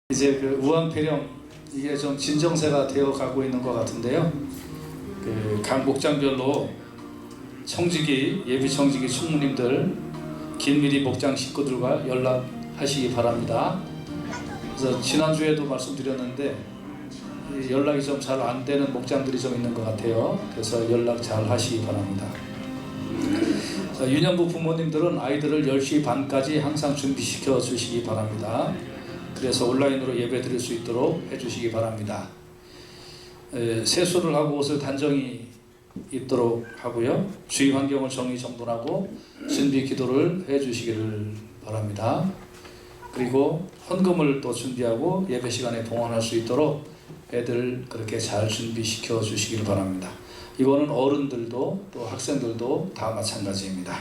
이제 그 우한폐렴 이게 좀 진정세가 되어 가고 있는 것 같은데요. 각 목장별로 청지기 예비 청지기 총무님들 긴밀히 목장 식구들과 연락하시기 바랍니다. 그래서 지난주에도 말씀드렸는데 연락이 좀 잘 안 되는 목장들이 좀 있는 것 같아요. 그래서 연락 잘 하시기 바랍니다. 유년부 부모님들은 아이들을 10시 반까지 항상 준비시켜 주시기 바랍니다. 그래서 온라인으로 예배 드릴 수 있도록 해주시기 바랍니다. 세수를 하고 옷을 단정히 입도록 하고요. 주위 환경을 정리정돈하고 준비 기도를 해주시기를 바랍니다. 그리고 헌금을 또 준비하고 예배 시간에 봉헌할 수 있도록 애들 그렇게 잘 준비시켜 주시기를 바랍니다. 이거는 어른들도 또 학생들도 다 마찬가지입니다.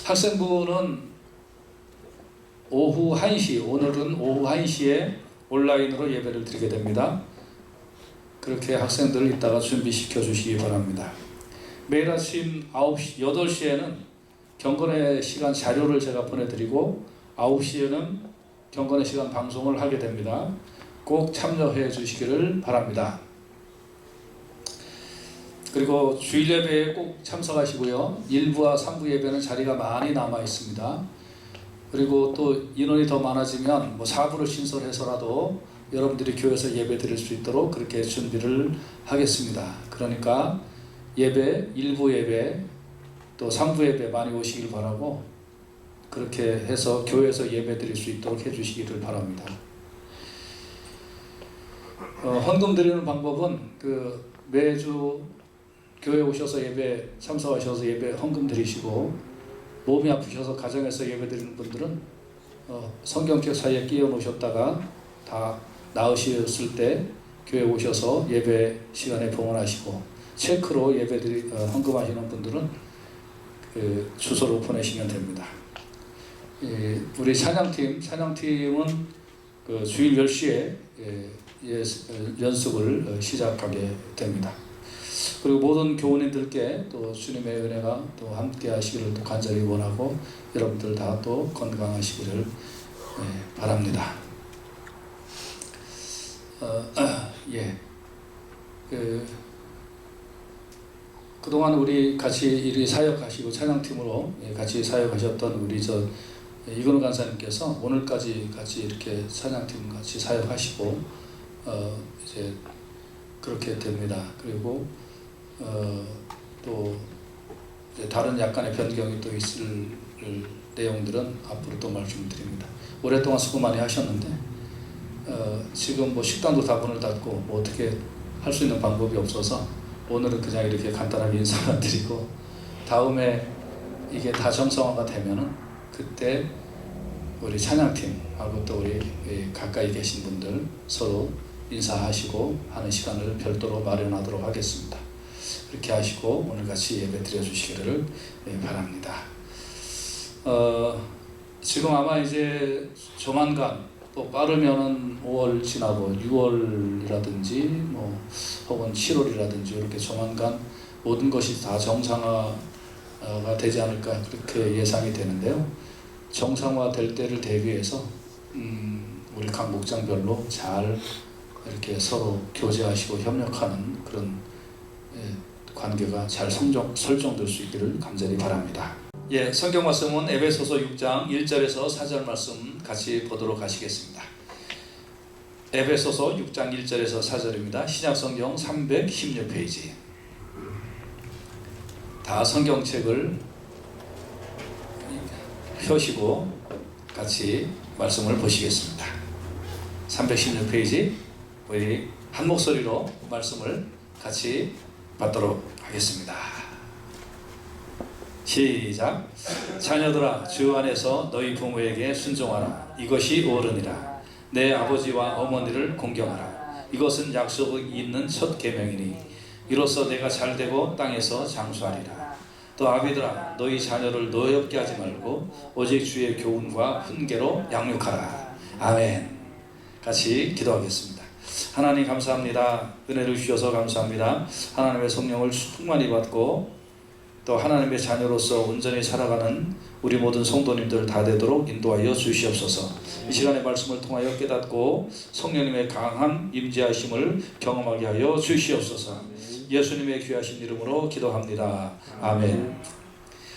학생부는 오후 1시, 오늘은 오후 1시에 온라인으로 예배를 드리게 됩니다. 그렇게 학생들을 이따가 준비시켜 주시기 바랍니다. 매일 아침 9시, 8시에는 경건의 시간 자료를 제가 보내드리고 9시에는 경건의 시간 방송을 하게 됩니다. 꼭 참여해 주시기를 바랍니다. 그리고 주일 예배에 꼭 참석하시고요. 1부와 3부 예배는 자리가 많이 남아 있습니다. 그리고 또 인원이 더 많아지면 4부를 신설해서라도 여러분들이 교회에서 예배 드릴 수 있도록 그렇게 준비를 하겠습니다. 그러니까 예배, 1부 예배, 또 3부 예배 많이 오시길 바라고 그렇게 해서 교회에서 예배 드릴 수 있도록 해주시기를 바랍니다. 헌금 드리는 방법은 매주 교회 오셔서 예배 참석하셔서 예배 헌금 드리시고 몸이 아프셔서 가정에서 예배드리는 분들은 성경책 사이에 끼워 놓으셨다가 다 나으셨을 때 교회 오셔서 예배 시간에 봉헌하시고 체크로 헌금하시는 분들은 주소로 보내시면 됩니다. 우리 찬양팀은 주일 10시에 연습을 시작하게 됩니다. 그리고 모든 교우님들께 또 주님의 은혜가 또 함께 하시기를 또 간절히 원하고 여러분들 다 또 건강하시기를 바랍니다. 그동안 우리 같이 이리 사역하시고 찬양팀으로 같이 사역하셨던 우리 이근우 간사님께서 오늘까지 같이 이렇게 찬양팀 같이 사역하시고 이제 그렇게 됩니다. 그리고 또 다른 약간의 변경이 또 있을 내용들은 앞으로 또 말씀드립니다. 오랫동안 수고 많이 하셨는데 지금 식당도 다 문을 닫고 어떻게 할 수 있는 방법이 없어서 오늘은 그냥 이렇게 간단하게 인사만 드리고 다음에 이게 다 정상화가 되면은 그때 우리 찬양팀하고 또 우리 가까이 계신 분들 서로 인사하시고 하는 시간을 별도로 마련하도록 하겠습니다. 그렇게 하시고 오늘같이 예배 드려주시기를 바랍니다. 지금 아마 이제 조만간 또 빠르면은 5월 지나고 6월이라든지 혹은 7월이라든지 이렇게 조만간 모든 것이 다 정상화가 되지 않을까 그렇게 예상이 되는데요. 정상화될 때를 대비해서 우리 각 목장별로 잘 이렇게 서로 교제하시고 협력하는 그런 관계가 잘 설정될 수 있기를 간절히 바랍니다. 성경 말씀은 에베소서 6장 1절에서 4절 말씀 같이 보도록 하시겠습니다. 에베소서 6장 1절에서 4절입니다. 신약성경 316페이지. 다 성경책을 펴시고 같이 말씀을 보시겠습니다. 316페이지 우리 한 목소리로 말씀을 같이 받도록 하겠습니다. 시작. 자녀들아 주 안에서 너희 부모에게 순종하라. 이것이 옳으니라. 내 아버지와 어머니를 공경하라. 이것은 약속이 있는 첫 계명이니 이로써 내가 잘되고 땅에서 장수하리라. 또 아비들아 너희 자녀를 노엽게 하지 말고 오직 주의 교훈과 훈계로 양육하라. 아멘. 같이 기도하겠습니다. 하나님 감사합니다. 은혜를 주셔서 감사합니다. 하나님의 성령을 충만히 받고 또 하나님의 자녀로서 온전히 살아가는 우리 모든 성도님들 다 되도록 인도하여 주시옵소서. 이 시간의 말씀을 통하여 깨닫고 성령님의 강한 임재하심을 경험하게 하여 주시옵소서. 예수님의 귀하신 이름으로 기도합니다. 아멘.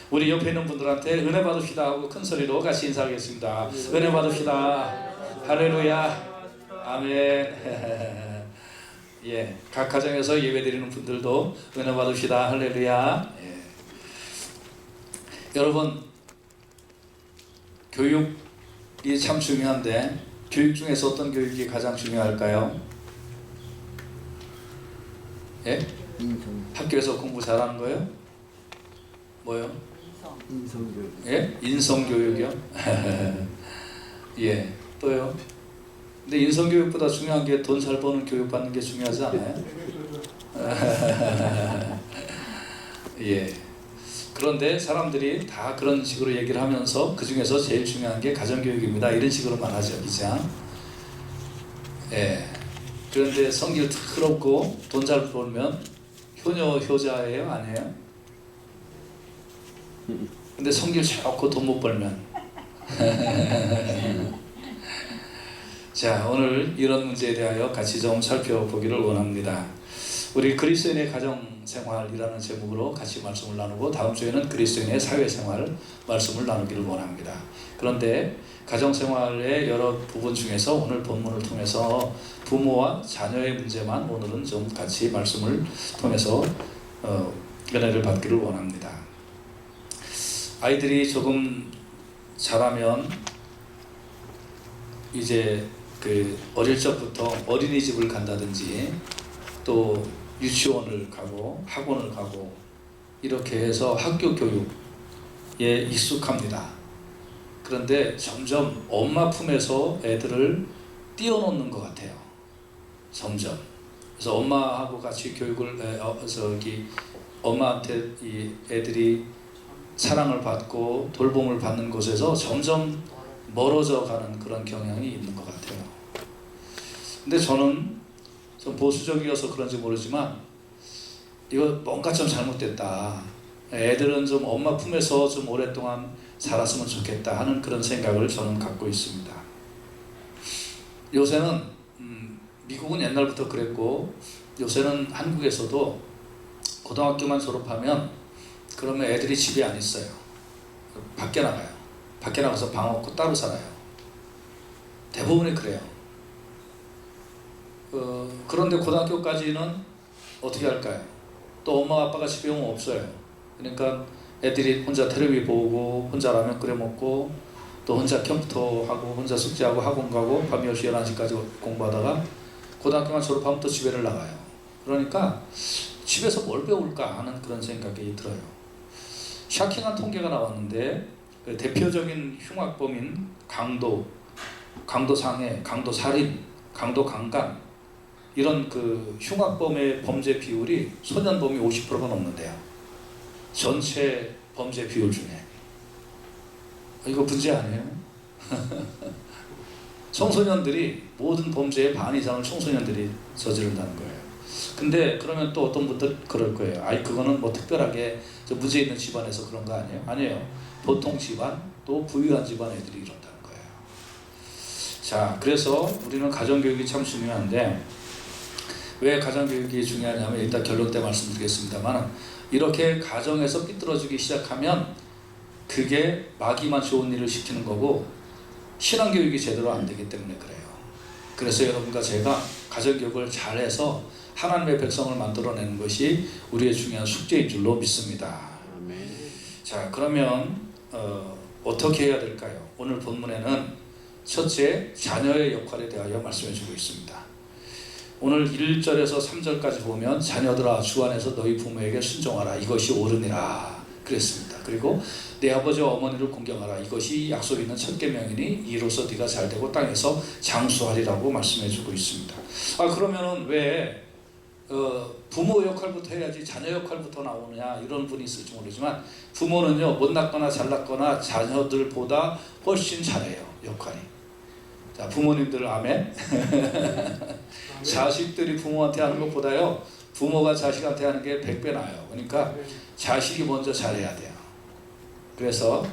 우리 옆에 있는 분들한테 은혜 받읍시다 하고 큰 소리로 같이 인사하겠습니다. 은혜 받읍시다. 할렐루야. 아멘. 예, 각 가정에서 예배드리는 분들도 은혜 받읍시다. 할렐루야. 예. 여러분, 교육이 참 중요한데 교육 중에서 어떤 교육이 가장 중요할까요? 예? 학교에서 공부 잘하는 거요? 뭐요? 인성교육. 예? 인성교육이요? 예, 또요? 근데 인성교육보다 중요한 게 돈 잘 버는 교육 받는 게 중요하지 않아요? 예. 그런데 사람들이 다 그런 식으로 얘기를 하면서 그 중에서 제일 중요한 게 가정교육입니다. 이런 식으로 말하죠. 그죠? 예. 그런데 성질 더럽고 돈 잘 벌면 효녀 효자예요? 아니에요? 근데 성질 좋고 돈 못 벌면 자, 오늘 이런 문제에 대하여 같이 좀 살펴보기를 원합니다. 우리 그리스도인의 가정생활이라는 제목으로 같이 말씀을 나누고 다음 주에는 그리스도인의 사회생활 말씀을 나누기를 원합니다. 그런데 가정생활의 여러 부분 중에서 오늘 본문을 통해서 부모와 자녀의 문제만 오늘은 좀 같이 말씀을 통해서 은혜를 받기를 원합니다. 아이들이 조금 자라면 이제 그 어릴 적부터 어린이집을 간다든지 또 유치원을 가고 학원을 가고 이렇게 해서 학교 교육에 익숙합니다. 그런데 점점 엄마 품에서 애들을 띄워놓는 것 같아요. 점점. 그래서 엄마하고 같이 교육을 엄마한테 이 애들이 사랑을 받고 돌봄을 받는 곳에서 점점 멀어져 가는 그런 경향이 있는 것 같아요. 근데 저는 좀 보수적이어서 그런지 모르지만 이거 뭔가 좀 잘못됐다. 애들은 좀 엄마 품에서 좀 오랫동안 살았으면 좋겠다 하는 그런 생각을 저는 갖고 있습니다. 요새는 미국은 옛날부터 그랬고 요새는 한국에서도 고등학교만 졸업하면 그러면 애들이 집에 안 있어요. 밖에 나가요. 밖에 나가서 방 없고 따로 살아요. 대부분이 그래요. 그런데 고등학교까지는 어떻게 할까요? 또 엄마 아빠가 집에 오면 없어요. 그러니까 애들이 혼자 텔레비 보고 혼자 라면 끓여 먹고 또 혼자 컴퓨터하고 혼자 숙제하고 학원 가고 밤 10시 11시까지 공부하다가 고등학교만 졸업하면 또 집에를 나가요. 그러니까 집에서 뭘 배울까 하는 그런 생각이 들어요. 샤킹한 통계가 나왔는데 그 대표적인 흉악범인 강도 상해, 강도 살인, 강도 강간 이런 그 흉악범의 범죄 비율이 소년범이 50%가 넘는데요. 전체 범죄 비율 중에. 이거 문제 아니에요? 청소년들이 모든 범죄의 반 이상을 청소년들이 저지른다는 거예요. 근데 그러면 또 어떤 분들 그럴 거예요. 아이 그거는 뭐 특별하게 문제 있는 집안에서 그런 거 아니에요? 아니에요. 보통 집안 또 부유한 집안 애들이 이런다는 거예요. 자, 그래서 우리는 가정교육이 참 중요한데 왜 가정교육이 중요하냐면 일단 결론 때 말씀드리겠습니다만 이렇게 가정에서 삐뚤어지기 시작하면 그게 마귀만 좋은 일을 시키는 거고 신앙교육이 제대로 안 되기 때문에 그래요. 그래서 여러분과 제가 가정교육을 잘해서 하나님의 백성을 만들어내는 것이 우리의 중요한 숙제인 줄로 믿습니다. 자, 그러면 어떻게 해야 될까요? 오늘 본문에는 첫째, 자녀의 역할에 대하여 말씀해 주고 있습니다. 오늘 1절에서 3절까지 보면 자녀들아 주 안에서 너희 부모에게 순종하라 이것이 옳으니라 그랬습니다. 그리고 내 아버지와 어머니를 공경하라 이것이 약속 있는 첫 계명이니 이로써 네가 잘되고 땅에서 장수하리라고 말씀해 주고 있습니다. 그러면은 왜 부모 역할부터 해야지 자녀 역할부터 나오느냐 이런 분이 있을지 모르지만 부모는요 못났거나 잘났거나 자녀들보다 훨씬 잘해요 역할이. 자, 부모님들 아멘. 자식들이 부모한테 하는 것보다요 부모가 자식한테 하는 게 100배 나아요. 그러니까 자식이 먼저 잘해야 돼요. 그래서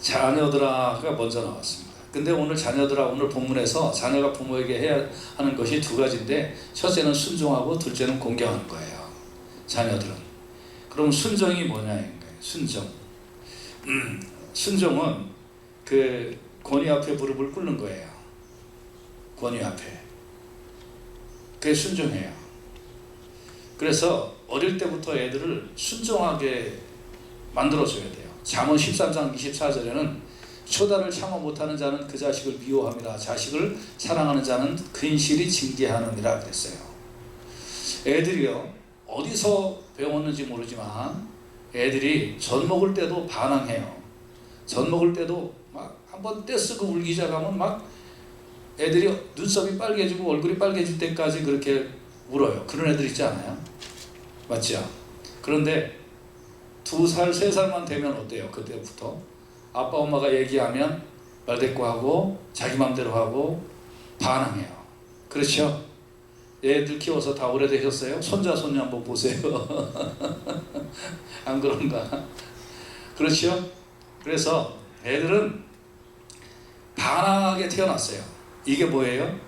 자녀들아가 먼저 나왔습니다. 근데 오늘 자녀들아, 오늘 본문에서 자녀가 부모에게 해야 하는 것이 두 가지인데, 첫째는 순종하고 둘째는 공경하는 거예요. 자녀들은. 그럼 순종이 뭐냐는 거예요. 순종. 순종은 그 권위 앞에 무릎을 꿇는 거예요. 권위 앞에. 그게 순종해요. 그래서 어릴 때부터 애들을 순종하게 만들어줘야 돼요. 잠언 13장 24절에는 초다를 참아 못하는 자는 그 자식을 미워합니다. 자식을 사랑하는 자는 근실이 징계하느니라 그랬어요. 애들이요, 어디서 배웠는지 모르지만 애들이 젖 먹을 때도 반항해요. 젖 먹을 때도 막 한번 떼쓰고 울기 시작하면 막 애들이 눈썹이 빨개지고 얼굴이 빨개질 때까지 그렇게 울어요. 그런 애들 있지 않아요? 맞죠? 그런데 2살, 3살만 되면 어때요? 그때부터 아빠 엄마가 얘기하면 말대꾸하고 자기 맘대로 하고 반항해요. 그렇죠? 애들 키워서 다 오래되셨어요? 손자 손녀 한번 보세요. 안 그런가? 그렇죠? 그래서 애들은 반항하게 태어났어요. 이게 뭐예요?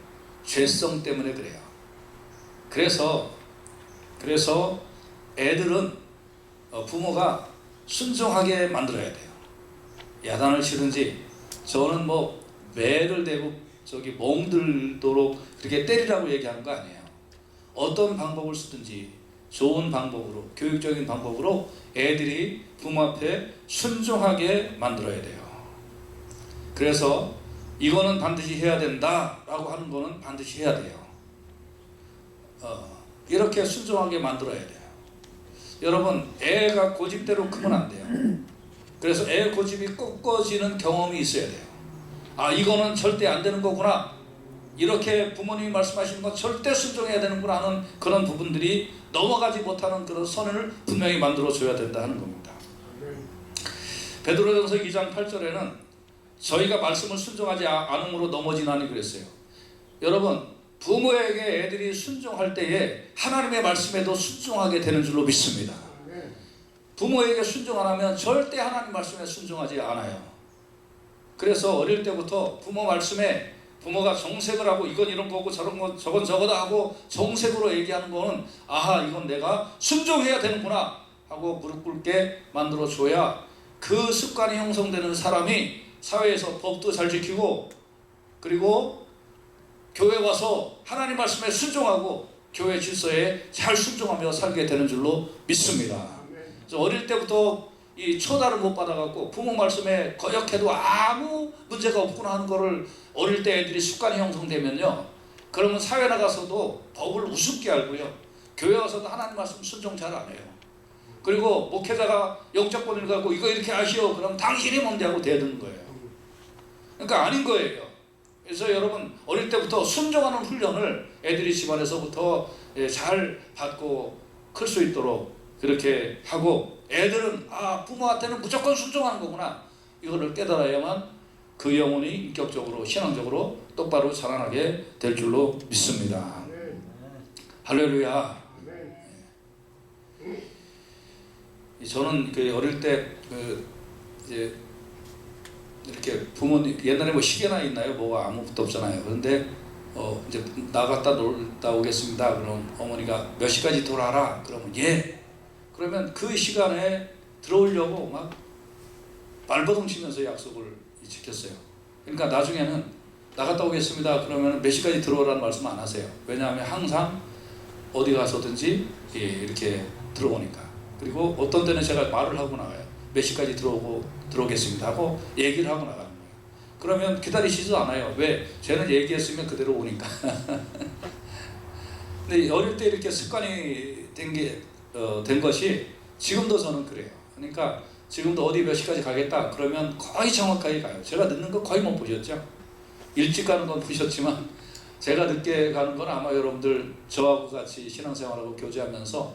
죄성 때문에 그래요. 그래서 애들은 부모가 순종하게 만들어야 돼요. 야단을 치든지, 저는 뭐 매를 대고 저기 멍들도록 그렇게 때리라고 얘기하는 거 아니에요. 어떤 방법을 쓰든지 좋은 방법으로, 교육적인 방법으로 애들이 부모 앞에 순종하게 만들어야 돼요. 그래서 이거는 반드시 해야 된다 라고 하는 거는 반드시 해야 돼요. 이렇게 순종하게 만들어야 돼요. 여러분, 애가 고집대로 크면 안 돼요. 그래서 애 고집이 꺾어지는 경험이 있어야 돼요. 아, 이거는 절대 안 되는 거구나, 이렇게 부모님이 말씀하시는 건 절대 순종해야 되는구나 하는 그런 부분들이 넘어가지 못하는 그런 선을 분명히 만들어줘야 된다 하는 겁니다. 베드로전서 2장 8절에는 저희가 말씀을 순종하지 않음으로 넘어지나니 그랬어요. 여러분, 부모에게 애들이 순종할 때에 하나님의 말씀에도 순종하게 되는 줄로 믿습니다. 부모에게 순종 안 하면 절대 하나님 말씀에 순종하지 않아요. 그래서 어릴 때부터 부모 말씀에 부모가 정색을 하고 이건 이런 거고 저런 건 저건 저거다 하고 정색으로 얘기하는 거는, 아하, 이건 내가 순종해야 되는구나 하고 무릎 꿇게 만들어줘야 그 습관이 형성되는 사람이 사회에서 법도 잘 지키고, 그리고 교회 와서 하나님 말씀에 순종하고 교회 질서에 잘 순종하며 살게 되는 줄로 믿습니다. 그래서 어릴 때부터 이 초다를 못 받아갖고 부모 말씀에 거역해도 아무 문제가 없구나 하는 거를 어릴 때 애들이 습관이 형성되면요, 그러면 사회 나가서도 법을 우습게 알고요, 교회 와서도 하나님 말씀 순종 잘 안 해요. 그리고 목회자가 영적 권위를 갖고 이거 이렇게 하시오, 그럼 당신이 뭔데 하고 대드는 거예요. 그러니까 아닌 거예요. 그래서 여러분, 어릴 때부터 순종하는 훈련을 애들이 집안에서부터 잘 받고 클 수 있도록 그렇게 하고, 애들은 아, 부모한테는 무조건 순종하는 거구나, 이거를 깨달아야만 그 영혼이 인격적으로, 신앙적으로 똑바로 자라나게 될 줄로 믿습니다. 할렐루야. 저는 그 어릴 때 이제 이렇게 부모님, 옛날에 뭐 시계나 있나요? 뭐가 아무것도 없잖아요. 그런데 이제 나갔다 놀다 오겠습니다. 그럼 어머니가 몇 시까지 돌아라. 그러면 예. 그러면 그 시간에 들어오려고 막 발버둥 치면서 약속을 지켰어요. 그러니까 나중에는 나갔다 오겠습니다. 그러면 몇 시까지 들어오라는 말씀 안 하세요. 왜냐하면 항상 어디 가서든지 이렇게 들어오니까. 그리고 어떤 때는 제가 말을 하고 나가요. 몇 시까지 들어오겠습니다 하고 얘기를 하고 나가는 거예요. 그러면 기다리시지도 않아요. 왜? 쟤는 얘기했으면 그대로 오니까. 근데 어릴 때 이렇게 습관이 된 것이 지금도 저는 그래요. 그러니까 지금도 어디 몇 시까지 가겠다 그러면 거의 정확하게 가요. 제가 늦는 거 거의 못 보셨죠? 일찍 가는 건 보셨지만 제가 늦게 가는 건 아마 여러분들 저하고 같이 신앙생활하고 교제하면서,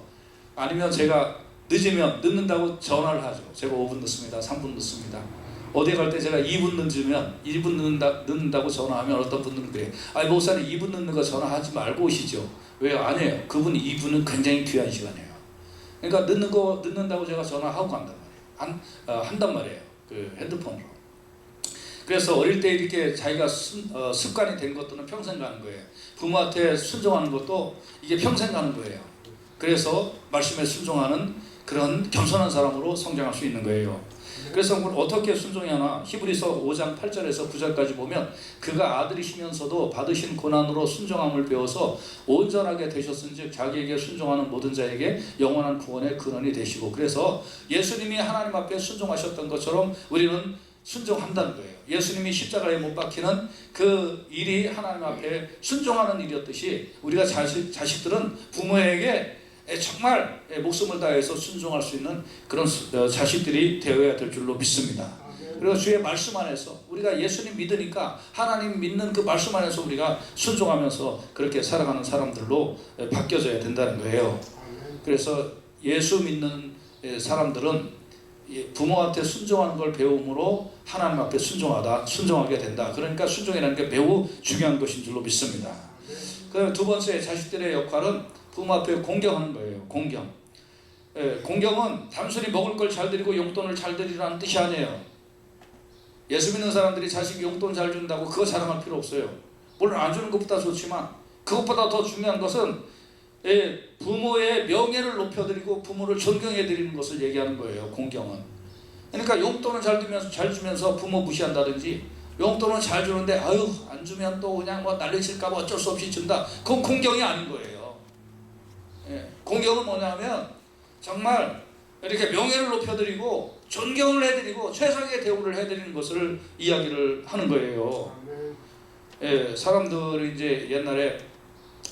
아니면 제가 늦는다고 전화를 하죠. 제가 5분 늦습니다. 3분 늦습니다. 어디 갈 때 제가 2분 늦으면 1분 늦는다고 전화하면 어떤 분들은 그래요. 아니 목사님 2분 늦는 거 전화하지 말고 오시죠. 왜요? 아니에요. 이분은 굉장히 귀한 시간이에요. 그러니까 늦는다고 제가 전화하고 간단 말이에요. 한단 말이에요. 그 핸드폰으로. 그래서 어릴 때 이렇게 자기가 습관이 된 것들은 평생 가는 거예요. 부모한테 순종하는 것도 이게 평생 가는 거예요. 그래서 말씀에 순종하는 그런 겸손한 사람으로 성장할 수 있는 거예요. 그래서 어떻게 순종하나 히브리서 5장 8절에서 9절까지 보면 그가 아들이시면서도 받으신 고난으로 순종함을 배워서 온전하게 되셨은즉 자기에게 순종하는 모든 자에게 영원한 구원의 근원이 되시고, 그래서 예수님이 하나님 앞에 순종하셨던 것처럼 우리는 순종한다는 거예요. 예수님이 십자가에 못 박히는 그 일이 하나님 앞에 순종하는 일이었듯이 우리가 자식들은 부모에게 정말 목숨을 다해서 순종할 수 있는 그런 자식들이 되어야 될 줄로 믿습니다. 그리고 주의 말씀 안에서 우리가 예수님 믿으니까 하나님 믿는 그 말씀 안에서 우리가 순종하면서 그렇게 살아가는 사람들로 바뀌어져야 된다는 거예요. 그래서 예수 믿는 사람들은 부모한테 순종하는 걸 배움으로 하나님 앞에 순종하게 된다. 그러니까 순종이라는 게 매우 중요한 것인 줄로 믿습니다. 그 두 번째, 자식들의 역할은 부모 앞에 공경하는 거예요. 공경. 공경은 단순히 먹을 걸 잘 드리고 용돈을 잘 드리라는 뜻이 아니에요. 예수 믿는 사람들이 자식이 용돈 잘 준다고 그거 자랑할 필요 없어요. 물론 안 주는 것보다 좋지만 그것보다 더 중요한 것은 부모의 명예를 높여드리고 부모를 존경해드리는 것을 얘기하는 거예요. 공경은. 그러니까 용돈을 잘 주면서 부모 무시한다든지, 용돈을 잘 주는데 아유 안 주면 또 그냥 뭐 난리칠까 봐 어쩔 수 없이 준다. 그건 공경이 아닌 거예요. 공경은 뭐냐면 정말 이렇게 명예를 높여드리고 존경을 해드리고 최상의 대우를 해드리는 것을 이야기를 하는 거예요. 사람들이 이제 옛날에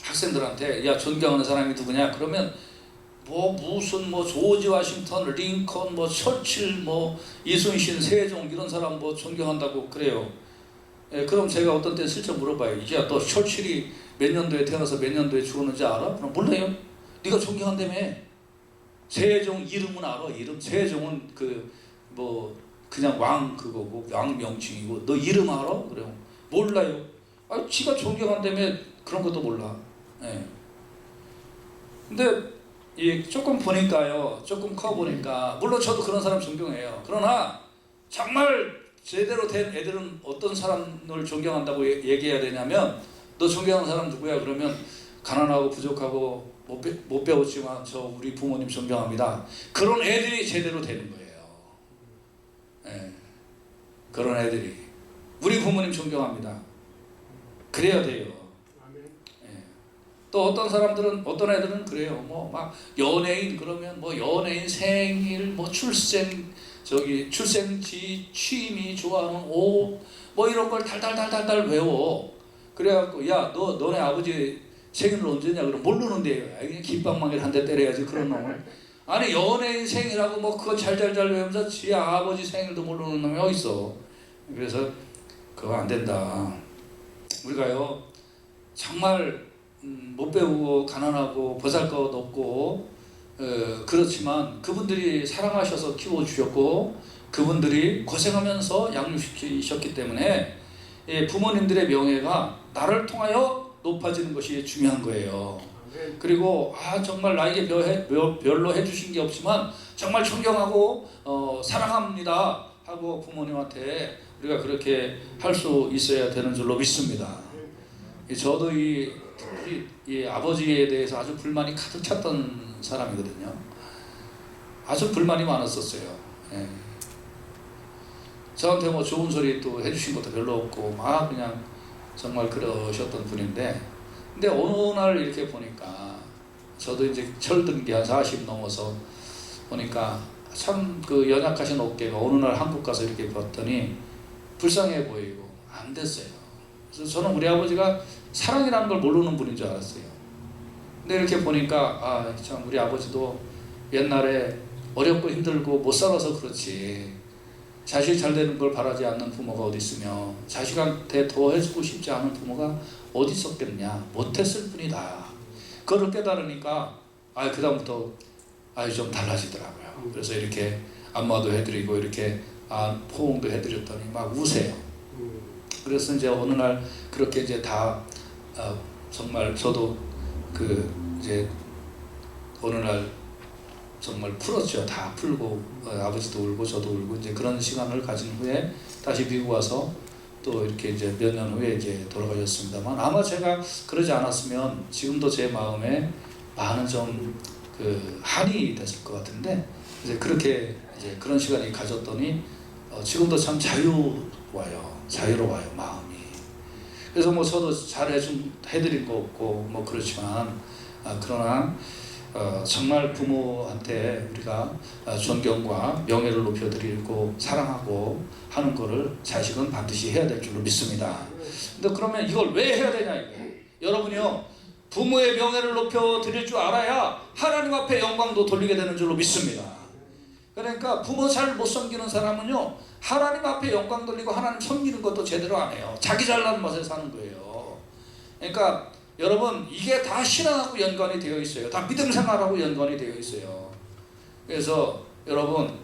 학생들한테 야 존경하는 사람이 누구냐 그러면 무슨 조지 워싱턴, 링컨, 철칠, 이순신, 세종 이런 사람 존경한다고 그래요. 그럼 제가 어떤 때 슬쩍 물어봐요. 야 너 철칠이 몇 년도에 태어나서 몇 년도에 죽었는지 알아? 그럼 몰라요. 네가 존경한다며. 세종 이름은 알아. 이름 세종은 그냥 왕 그거고 왕 명칭이고 너 이름 알아? 그래요. 몰라요. 지가 존경한다며 그런 것도 몰라. 근데 조금 보니까요, 조금 커 보니까 물론 저도 그런 사람 존경해요. 그러나 정말 제대로 된 애들은 어떤 사람을 존경한다고 얘기해야 되냐면 너 존경하는 사람 누구야? 그러면 가난하고 부족하고 못 배웠지만 저 우리 부모님 존경합니다. 그런 애들이 제대로 되는 거예요. 그런 애들이 우리 부모님 존경합니다. 그래야 돼요. 또 어떤 애들은 그래요. 막 연예인 그러면 연예인 생일, 출생지, 취미, 좋아하는 옷, 이런 걸 달달달달 외워. 그래갖고 야 너네 아버지 생일은 언제냐? 그럼 모르는데요. 그냥 김방망이를 한 대 때려야지 그런 놈을. 아니 연예인 생일하고 그거 잘잘 외우면서 지 아버지 생일도 모르는 놈이 어딨어. 그래서 그거 안 된다. 우리가요 정말 못 배우고 가난하고 보잘것 없고 그렇지만 그분들이 사랑하셔서 키워주셨고 그분들이 고생하면서 양육시키셨기 때문에 부모님들의 명예가 나를 통하여 높아지는 것이 중요한 거예요. 그리고 정말 나에게 별로 해주신 게 없지만 정말 존경하고 사랑합니다 하고 부모님한테 우리가 그렇게 할 수 있어야 되는 줄로 믿습니다. 저도 이 아버지에 대해서 아주 불만이 가득 찼던 사람이거든요. 아주 불만이 많았었어요. 저한테 좋은 소리 또 해주신 것도 별로 없고 그냥 정말 그러셨던 분인데, 근데 어느 날 이렇게 보니까 저도 이제 철든 게 한 40 넘어서 보니까 참 연약하신 어깨가 어느 날 한국 가서 이렇게 봤더니 불쌍해 보이고 안 됐어요. 그래서 저는 우리 아버지가 사랑이라는 걸 모르는 분인 줄 알았어요. 근데 이렇게 보니까 참 우리 아버지도 옛날에 어렵고 힘들고 못 살아서 그렇지 자식 잘 되는 걸 바라지 않는 부모가 어디 있으며 자식한테 더 해주고 싶지 않은 부모가 어디 있었겠냐. 못했을 뿐이다. 그걸 깨달으니까 그 다음부터 좀 달라지더라고요. 그래서 이렇게 안마도 해드리고 이렇게 포옹도 해드렸더니 막 우세요. 그래서 이제 어느 날 그렇게 이제 다 정말 저도 이제 어느 날 정말 풀었죠. 다 풀고 아버지도 울고 저도 울고 이제 그런 시간을 가진 후에 다시 미국 와서 또 이렇게 이제 몇 년 후에 이제 돌아가셨습니다만, 아마 제가 그러지 않았으면 지금도 제 마음에 많은 좀 한이 됐을 것 같은데, 이제 그렇게 이제 그런 시간이 가졌더니 지금도 참 자유로워요 마음이. 그래서 뭐 저도 해드릴 거 없고 뭐 그렇지만 그러나 정말 부모한테 우리가 존경과 명예를 높여드리고 사랑하고 하는 거를 자식은 반드시 해야 될 줄로 믿습니다. 근데 그러면 이걸 왜 해야 되냐 이거예요. 여러분이요, 부모의 명예를 높여드릴 줄 알아야 하나님 앞에 영광도 돌리게 되는 줄로 믿습니다. 그러니까 부모 잘 못 섬기는 사람은요, 하나님 앞에 영광 돌리고 하나님 섬기는 것도 제대로 안 해요. 자기 잘나는 맛에 사는 거예요. 그러니까 여러분, 이게 다 신앙하고 연관이 되어 있어요. 다 믿음 생활하고 연관이 되어 있어요. 그래서 여러분,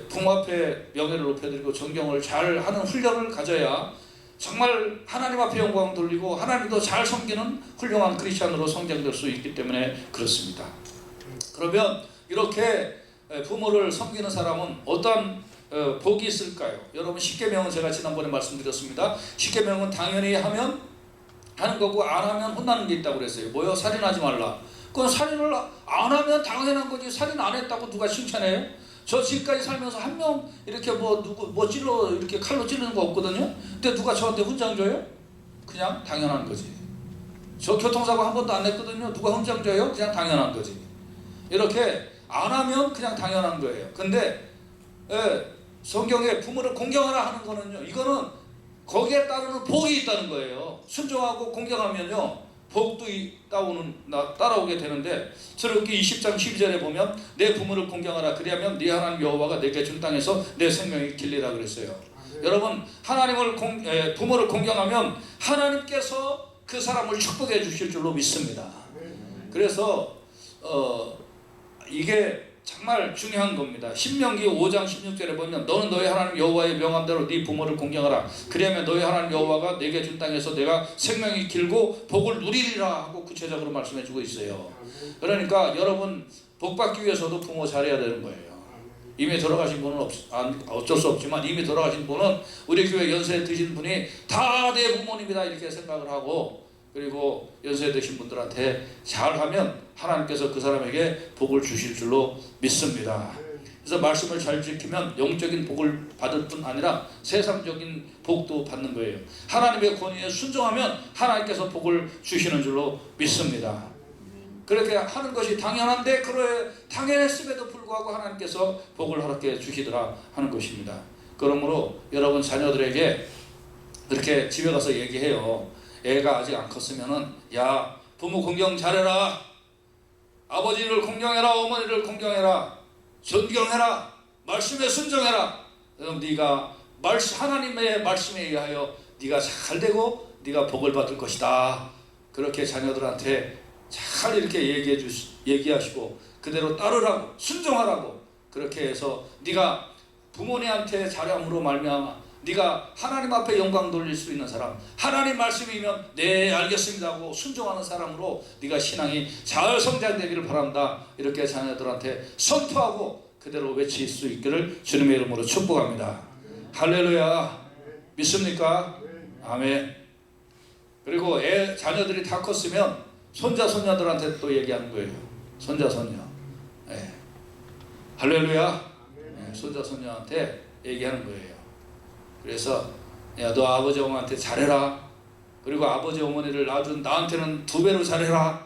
부모 앞에 명예를 높여드리고 존경을 잘 하는 훈련을 가져야 정말 하나님 앞에 영광 돌리고 하나님도 잘 섬기는 훌륭한 크리스찬으로 성장될 수 있기 때문에 그렇습니다. 그러면 이렇게 부모를 섬기는 사람은 어떤 복이 있을까요? 여러분, 십계명은 제가 지난번에 말씀드렸습니다. 십계명은 당연히 하면 하는 거고 안 하면 혼나는 게 있다고 그랬어요. 뭐요? 살인하지 말라. 그건 살인을 안 하면 당연한 거지. 살인 안 했다고 누가 칭찬해요? 저 지금까지 살면서 한 명 이렇게 이렇게 칼로 찌르는 거 없거든요. 근데 누가 저한테 훈장 줘요? 그냥 당연한 거지. 저 교통사고 한 번도 안 냈거든요. 누가 훈장 줘요? 그냥 당연한 거지. 이렇게 안 하면 그냥 당연한 거예요. 근데 성경에 부모를 공경하라 하는 거는요, 이거는 거기에 따르는 복이 있다는 거예요. 순종하고 공경하면요 복도 따라오게 되는데, 출애굽기 20장 12절에 보면 내 부모를 공경하라, 그리하면 네 하나님 여호와가 내게 준 땅에서 내 생명이 길리라 그랬어요. 여러분, 부모를 공경하면 하나님께서 그 사람을 축복해 주실 줄로 믿습니다. 그래서 이게 정말 중요한 겁니다. 신명기 5장 16절에 보면 너는 너희 하나님 여호와의 명함대로 네 부모를 공경하라, 그리하면 너희 하나님 여호와가 내게 준 땅에서 내가 생명이 길고 복을 누리리라 하고 구체적으로 말씀해 주고 있어요. 그러니까 여러분, 복 받기 위해서도 부모 잘해야 되는 거예요. 이미 돌아가신 분은 어쩔 수 없지만, 이미 돌아가신 분은 우리 교회 연세 드신 분이 다 내 부모님이다 이렇게 생각을 하고, 그리고 연세 드신 분들한테 잘하면 하나님께서 그 사람에게 복을 주실 줄로 믿습니다. 그래서 말씀을 잘 지키면 영적인 복을 받을 뿐 아니라 세상적인 복도 받는 거예요. 하나님의 권위에 순종하면 하나님께서 복을 주시는 줄로 믿습니다. 그렇게 하는 것이 당연한데, 그래 당연했음에도 불구하고 하나님께서 복을 허락해 주시더라 하는 것입니다. 그러므로 여러분 자녀들에게 그렇게 집에 가서 얘기해요. 애가 아직 안 컸으면은, 야, 부모 공경 잘해라, 아버지를 공경해라, 어머니를 공경해라, 존경해라, 말씀에 순종해라. 그럼 네가 하나님의 말씀에 의하여 네가 잘 되고 네가 복을 받을 것이다. 그렇게 자녀들한테 잘 이렇게 얘기하시고 그대로 따르라고, 순종하라고, 그렇게 해서 네가 부모님한테 잘함으로 말미암아 네가 하나님 앞에 영광 돌릴 수 있는 사람, 하나님 말씀이면 네 알겠습니다 하고 순종하는 사람으로 네가 신앙이 잘 성장되기를 바란다. 이렇게 자녀들한테 선포하고 그대로 외칠 수 있기를 주님의 이름으로 축복합니다. 할렐루야. 믿습니까? 아멘. 그리고 자녀들이 다 컸으면 손자 손녀들한테 또 얘기하는 거예요. 손자 손녀. 네. 할렐루야. 네, 손자 손녀한테 얘기하는 거예요. 그래서 야, 너 아버지 어머니한테 잘해라. 그리고 아버지 어머니를 낳아준 나한테는 2배로 잘해라.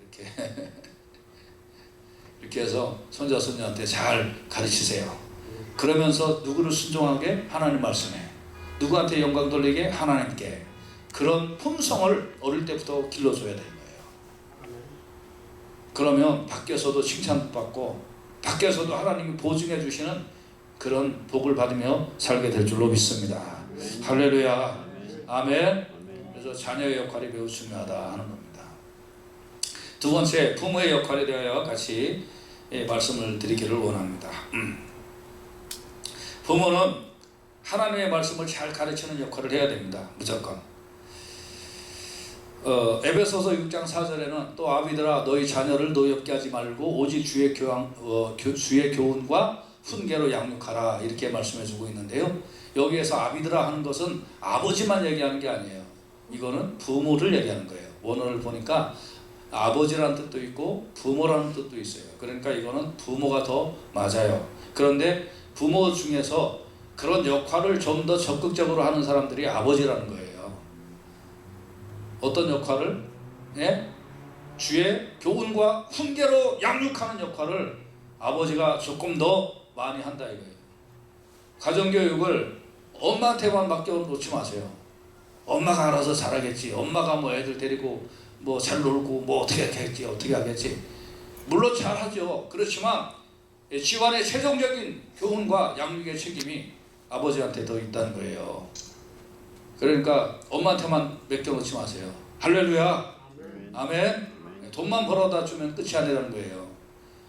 이렇게 이렇게 해서 손자 손녀한테 잘 가르치세요. 그러면서 누구를 순종하게? 하나님 말씀에. 누구한테 영광 돌리게? 하나님께. 그런 품성을 어릴 때부터 길러줘야 되는 거예요. 그러면 밖에서도 칭찬받고 밖에서도 하나님이 보증해 주시는 그런 복을 받으며 살게 될 줄로 믿습니다. 할렐루야. 아멘. 그래서 자녀의 역할이 매우 중요하다 하는 겁니다. 두 번째, 부모의 역할에 대하여 같이 말씀을 드리기를 원합니다. 부모는 하나님의 말씀을 잘 가르치는 역할을 해야 됩니다. 무조건. 에베소서 6장 4절에는 또 아비들아 너희 자녀를 노엽게 하지 말고 오직 주의 교훈과 훈계로 양육하라 이렇게 말씀해주고 있는데요. 여기에서 아비들아 하는 것은 아버지만 얘기하는 게 아니에요. 이거는 부모를 얘기하는 거예요. 원어를 보니까 아버지라는 뜻도 있고 부모라는 뜻도 있어요. 그러니까 이거는 부모가 더 맞아요. 그런데 부모 중에서 그런 역할을 좀 더 적극적으로 하는 사람들이 아버지라는 거예요. 어떤 역할을? 예? 주의 교훈과 훈계로 양육하는 역할을 아버지가 조금 더 많이 한다 이거예요. 가정교육을 엄마한테만 맡겨놓지 마세요. 엄마가 알아서 잘하겠지. 엄마가 뭐 애들 데리고 뭐 잘 놀고 뭐 어떻게 하겠지. 물론 잘하죠. 그렇지만 집안의 최종적인 교훈과 양육의 책임이 아버지한테 더 있다는 거예요. 그러니까 엄마한테만 맡겨놓지 마세요. 할렐루야. 아멘. 돈만 벌어다 주면 끝이 아니라는 거예요.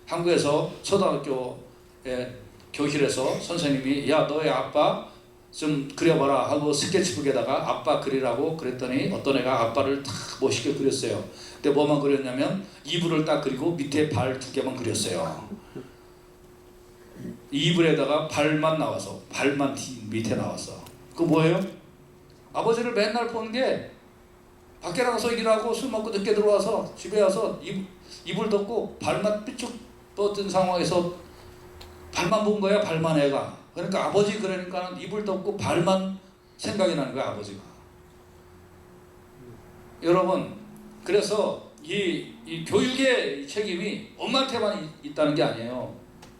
한국에서 초등학교에 교실에서 선생님이 야 너의 아빠 좀 그려봐라 하고 스케치북에다가 아빠 그리라고 그랬더니 어떤 애가 아빠를 탁 멋있게 그렸어요. 근데 뭐만 그렸냐면 이불을 딱 그리고 밑에 발 2개만 그렸어요. 이불에다가 발만 나와서 발만 밑에 나왔어. 그거 뭐예요? 아버지를 맨날 보는 게 밖에 나가서 일하고 술 먹고 늦게 들어와서 집에 와서 이불 덮고 발만 삐쭉 뻗은 상황에서 발만 본 거야. 발만 애가. 그러니까 아버지 그러니까 이불 덮고 발만 생각이 나는 거야. 아버지가. 여러분 그래서 이 교육의 책임이 엄마한테만 있다는 게 아니에요.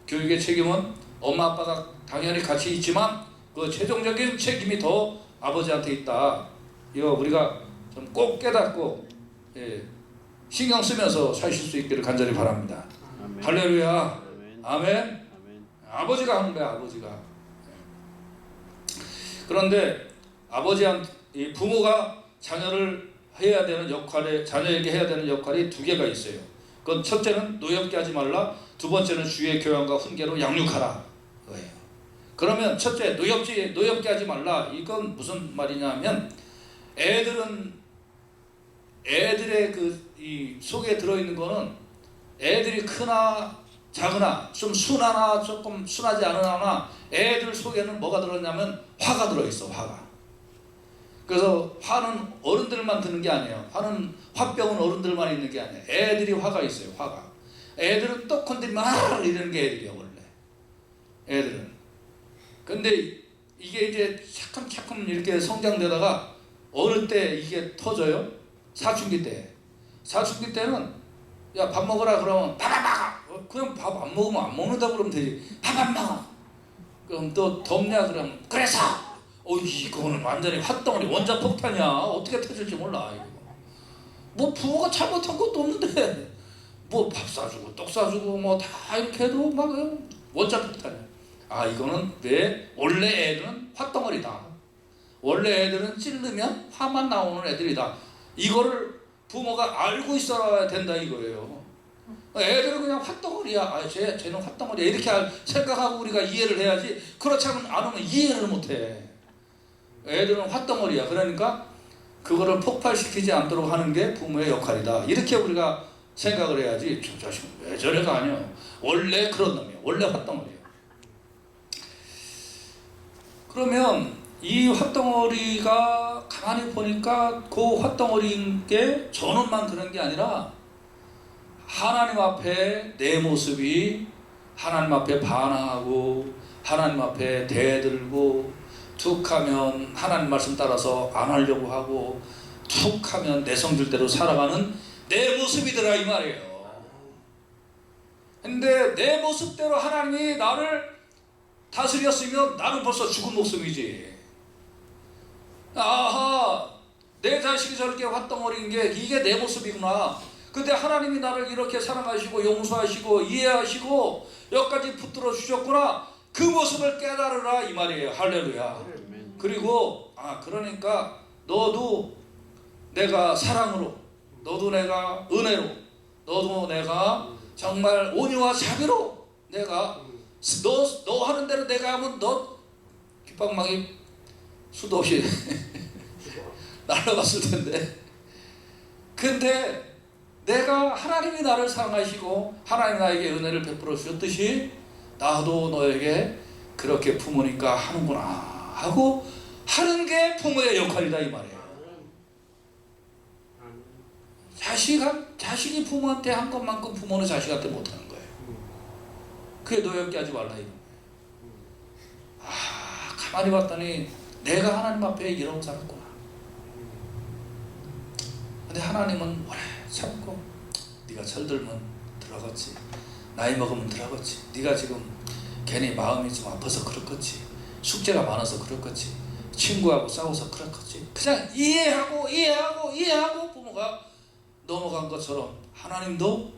교육의 책임은 엄마 아빠가 당연히 같이 있지만 그 최종적인 책임이 더 아버지한테 있다. 이거 우리가 좀 꼭 깨닫고 신경 쓰면서 사실 수 있기를 간절히 바랍니다. 아멘. 할렐루야. 아멘. 아멘. 아멘. 아버지가 하는 거야. 아버지가. 그런데 부모가 자녀를 해야 되는 자녀에게 해야 되는 역할이 2개가 있어요. 그건 첫째는 노엽게 하지 말라. 두 번째는 주의 교양과 훈계로 양육하라. 거예요. 그러면 첫째 노엽게 하지 말라. 이건 무슨 말이냐면 애들의 이 속에 들어있는 거는 애들이 크나 작으나 좀 순하나 조금 순하지 않으나 애들 속에는 뭐가 들어있냐면 화가 들어있어. 화가. 그래서 화는 어른들만 드는 게 아니에요. 화병은 어른들만 있는 게 아니에요. 애들이 화가 있어요. 화가. 애들은 똑컨대 막 이러는 게 애들이야 원래. 애들은. 근데 이게 이제 차츰 이렇게 성장되다가 어느 때 이게 터져요? 사춘기 때. 사춘기 때는 야 밥 먹으라 그러면 밥 안 먹어. 그냥 밥 안 먹으면 안 먹는다 그러면 되지. 밥 안 먹어. 그럼 또 덥냐 그러면 그래서 이거는 완전히 핫덩어리 원자폭탄이야. 어떻게 터질지 몰라. 이거. 뭐 부모가 잘못한 것도 없는데 뭐 밥 사주고 떡 사주고 뭐 다 이렇게 해도 막 원자폭탄이야. 이거는 왜 원래 애들은 핫덩어리다. 원래 애들은 찌르면 화만 나오는 애들이다. 이거를 부모가 알고 있어야 된다 이거예요. 애들은 그냥 핫덩어리야. 쟤는 핫덩어리야. 이렇게 생각하고 우리가 이해를 해야지. 그렇지 않으면 이해를 못해. 애들은 핫덩어리야. 그러니까 그거를 폭발시키지 않도록 하는 게 부모의 역할이다. 이렇게 우리가 생각을 해야지. 저 자식은 왜 저래가 아니야. 원래 그런 놈이야. 원래 핫덩어리야. 그러면 이 핫덩어리가 가만히 보니까 그 핫덩어리인 게 저놈만 그런 게 아니라 하나님 앞에 내 모습이 하나님 앞에 반항하고 하나님 앞에 대들고 툭하면 하나님 말씀 따라서 안 하려고 하고 툭하면 내 성질대로 살아가는 내 모습이더라 이 말이에요. 근데 내 모습대로 하나님이 나를 다스렸으면 나는 벌써 죽은 목숨이지. 아하, 내 자식이 저렇게 핫덩어리인 게 이게 내 모습이구나. 근데 하나님이 나를 이렇게 사랑하시고 용서하시고 이해하시고 여기까지 붙들어 주셨구나. 그 모습을 깨달으라 이 말이에요. 할렐루야. 그리고 그러니까 너도 내가 사랑으로, 너도 내가 은혜로, 너도 내가 정말 온유와 자비로 내가 너 하는 대로 내가 하면 너 귓방망이 수도 없이 날아갔을 텐데 근데 내가 하나님이 나를 사랑하시고 하나님 나에게 은혜를 베풀어 주셨듯이 나도 너에게 그렇게 부모니까 하는구나 하고 하는 게 부모의 역할이다 이 말이에요. 자식이 부모한테 한 것만큼 부모는 자식한테 못하는 거예요. 그게 노엽게 하지 말라 이거. 가만히 봤더니 내가 하나님 앞에 이러고 살았구나. 근데 하나님은 오래 참고 네가 철들면 들어갔지, 나이 먹으면 들어갔지, 네가 지금 괜히 마음이 좀 아파서 그렇겠지, 숙제가 많아서 그렇겠지, 친구하고 싸워서 그렇겠지, 그냥 이해하고 부모가 넘어간 것처럼 하나님도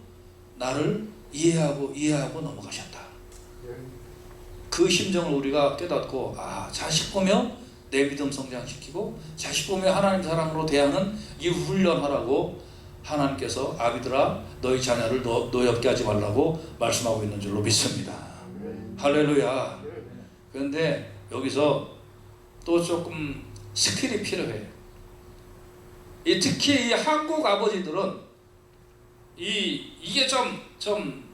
나를 이해하고 넘어가셨다. 그 심정을 우리가 깨닫고 자식 보며 내 믿음 성장시키고 자식 보며 하나님 사랑으로 대하는 이 훈련하라고 하나님께서 아비들아 너희 자녀를 노엽게 하지 말라고 말씀하고 있는 줄로 믿습니다. 할렐루야. 그런데 여기서 또 조금 스킬이 필요해요. 특히 이 한국 아버지들은 이게 좀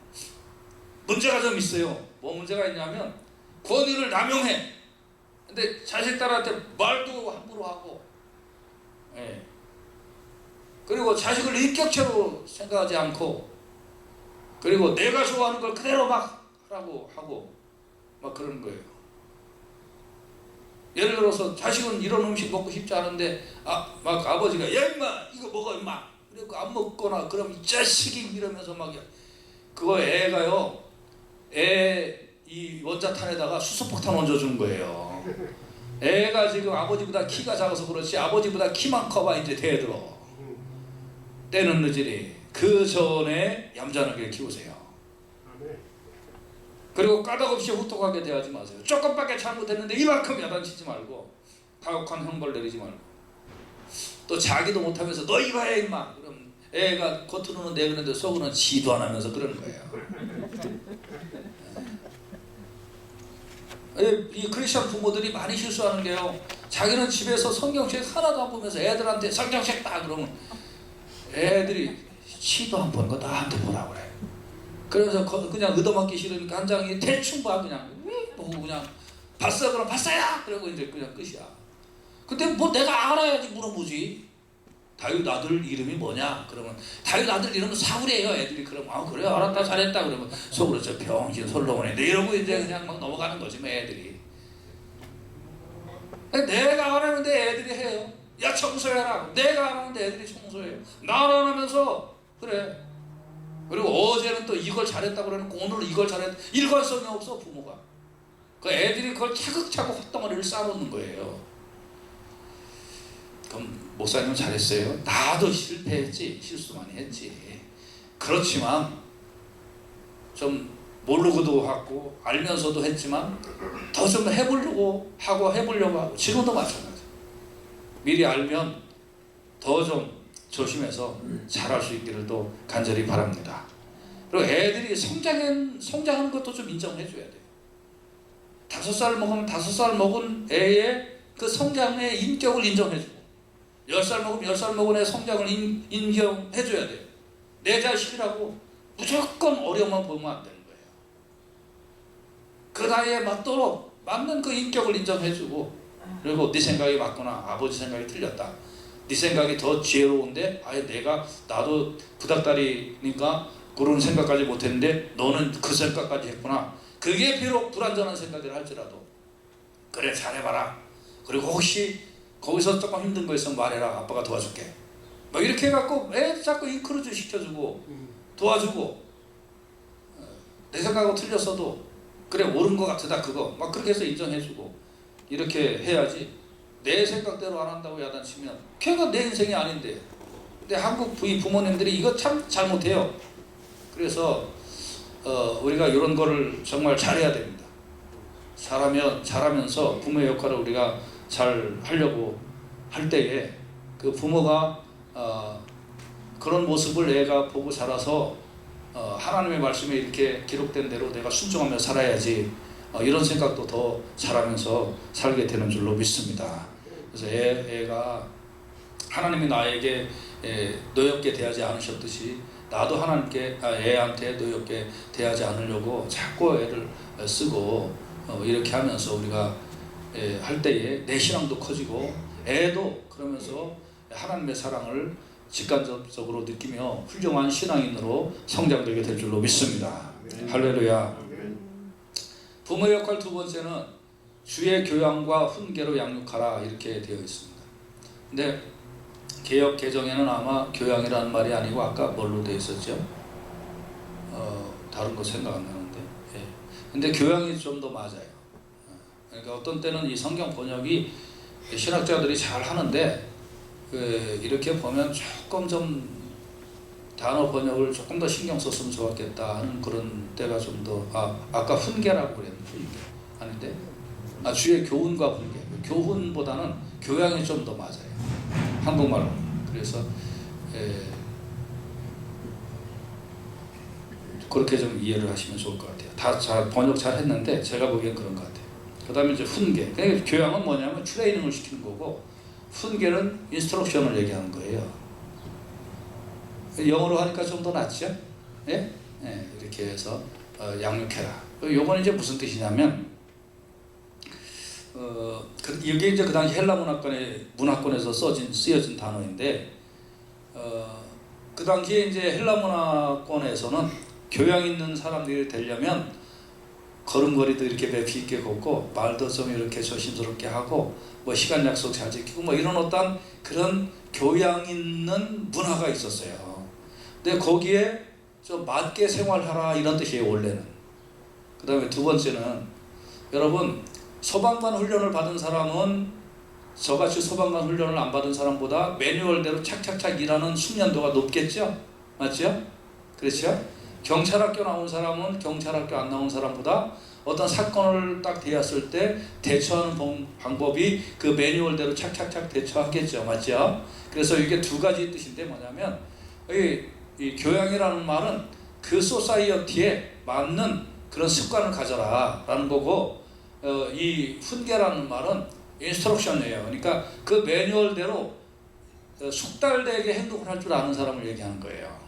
문제가 좀 있어요. 뭐 문제가 있냐면 권위를 남용해. 근데 자식들한테 말도 함부로 하고, 그리고 자식을 인격체로 생각하지 않고, 그리고 내가 좋아하는 걸 그대로 막 하라고 하고 막 그런 거예요. 예를 들어서 자식은 이런 음식 먹고 싶지 않은데 막 아버지가 야 임마 이거 먹어 임마, 그리고 안 먹거나 그럼 이 자식이 이러면서 막 그거 애가요, 이 원자탄에다가 수소폭탄 얹어준 거예요. 애가 지금 아버지보다 키가 작아서 그렇지 아버지보다 키만 커봐 이제 대들어. 때는 늦으니 그 전에 얌전하게 키우세요. 그리고 까닭없이 후톡하게 대하지 마세요. 조금밖에 잘못했는데 이만큼 야단치지 말고 가혹한 형벌 내리지 말고, 또 자기도 못하면서 너 이거 해 임마, 그럼 애가 겉으로는 내그는데 속으로는 지도 안 하면서 그러는 거예요. 이 크리스천 부모들이 많이 실수하는 게요, 자기는 집에서 성경책 하나도 안 보면서 애들한테 성경책 딱 그러면 애들이 시도 안 보는 거 나한테 보라고 그래. 그래서 그냥 얻어맞기 싫으니까 한 장이 대충 봐, 그냥 보고 그냥 봤어 그럼 봤어야 그러고 이제 그냥 끝이야. 근데 뭐 내가 알아야지 물어보지. 다윗 아들 이름이 뭐냐 그러면 다윗 아들 이름은 사울이에요. 애들이 그러면 그래 알았다 잘했다 그러면 속으로 저 병신 솔로몬에 이러고 이제 그냥 막 넘어가는 거지 뭐 애들이. 내가 안 하는데 애들이 해요. 야 청소해라. 내가 안 하는데 애들이 청소해요. 나 안 하면서 그래. 그리고 어제는 또 이걸 잘했다고 그러는데 오늘은 이걸 잘했다. 일관성이 없어 부모가. 그 애들이 그걸 차곡차곡 헛덩어리를 쌓아놓는 거예요. 그럼 목사님은 잘했어요. 나도 실패했지. 실수 많이 했지. 그렇지만 좀 모르고도 하고 알면서도 했지만 더 좀 해보려고 하고 지금도 마찬가지. 미리 알면 더 좀 조심해서 잘할 수 있기를 또 간절히 바랍니다. 그리고 애들이 성장하는 것도 좀 인정해 줘야 돼요. 5살 먹으면 5살 먹은 애의 그 성장의 인격을 인정해 주고, 10살 먹으면 10살 먹은 애의 성장을 인정해 줘야 돼요. 내 자식이라고 무조건 어려움만 보면 안 되는 거예요. 그 나이에 맞도록 맞는 그 인격을 인정해 주고, 그리고 네 생각이 맞거나 아버지 생각이 틀렸다, 네 생각이 더 지혜로운데 나도 부닥다리니까 그런 생각까지 못했는데 너는 그 생각까지 했구나. 그게 비록 불완전한 생각을 할지라도 그래 잘해봐라. 그리고 혹시 거기서 조금 힘든 거 있으면 말해라. 아빠가 도와줄게. 막 이렇게 해갖고 애 자꾸 인크루즈 시켜주고 도와주고, 내 생각하고 틀렸어도 그래 옳은 거 같다 그거 막 그렇게 해서 인정해주고 이렇게 해야지. 내 생각대로 안 한다고 야단치면 걔가 내 인생이 아닌데. 근데 한국 부모님들이 이거 참 잘못해요. 그래서 우리가 이런 거를 정말 잘해야 됩니다. 잘하면서 부모의 역할을 우리가 잘 하려고 할 때에 그 부모가 그런 모습을 애가 보고 자라서 하나님의 말씀에 이렇게 기록된 대로 내가 순종하며 살아야지, 이런 생각도 더 잘하면서 살게 되는 줄로 믿습니다. 그래서 애가 하나님이 나에게 노엽게 대하지 않으셨듯이 나도 하나님께 애한테 노엽게 대하지 않으려고 자꾸 애를 쓰고 이렇게 하면서 우리가 할 때에 내 신앙도 커지고 애도 그러면서 하나님의 사랑을 직간접적으로 느끼며 훌륭한 신앙인으로 성장되게 될 줄로 믿습니다. 할렐루야. 부모의 역할 두 번째는 주의 교양과 훈계로 양육하라 이렇게 되어 있습니다. 근데 개역 개정에는 아마 교양이라는 말이 아니고 아까 뭘로 되어 있었죠? 다른 거 생각 안 나는데. 근데 교양이 좀 더 맞아요. 그러니까 어떤 때는 이 성경 번역이 신학자들이 잘 하는데 이렇게 보면 조금 좀 단어 번역을 조금 더 신경 썼으면 좋았겠다 하는 그런 때가 좀 더 아까 훈계라고 그랬는데 훈계 아닌데 주의 교훈과 훈계 교훈보다는 교양이 좀 더 맞아요 한국말로. 그래서 그렇게 좀 이해를 하시면 좋을 것 같아요. 다 잘 번역 잘 했는데 제가 보기엔 그런 것 같아요. 그 다음에 이제 훈계. 그러니까 교양은 뭐냐면 트레이닝을 시키는 거고 훈계는 인스트럭션을 얘기하는 거예요. 영어로 하니까 좀 더 낫죠? 예? 이렇게 해서 양육해라. 요건 이제 무슨 뜻이냐면 이게 이제 그 당시 헬라 문화권에서 쓰여진 단어인데 그 당시에 이제 헬라 문화권에서는 교양 있는 사람들이 되려면 걸음걸이도 이렇게 매피 있게 걷고 말도 좀 이렇게 조심스럽게 하고 뭐 시간 약속 잘 지키고 뭐 이런 어떤 그런 교양 있는 문화가 있었어요. 근데 거기에 좀 맞게 생활하라 이런 뜻이에요 원래는. 그 다음에 두 번째는 여러분 소방관 훈련을 받은 사람은 저같이 소방관 훈련을 안 받은 사람보다 매뉴얼대로 착착착 일하는 숙련도가 높겠죠? 맞죠? 그렇죠? 경찰학교 나온 사람은 경찰학교 안 나온 사람보다 어떤 사건을 딱 대했을 때 대처하는 방법이 그 매뉴얼대로 착착착 대처하겠죠. 맞죠? 그래서 이게 두 가지 뜻인데 뭐냐면 이 교양이라는 말은 그 소사이어티에 맞는 그런 습관을 가져라 라는 거고 이 훈계라는 말은 인스트럭션이에요. 그러니까 그 매뉴얼대로 숙달되게 행동을 할 줄 아는 사람을 얘기하는 거예요.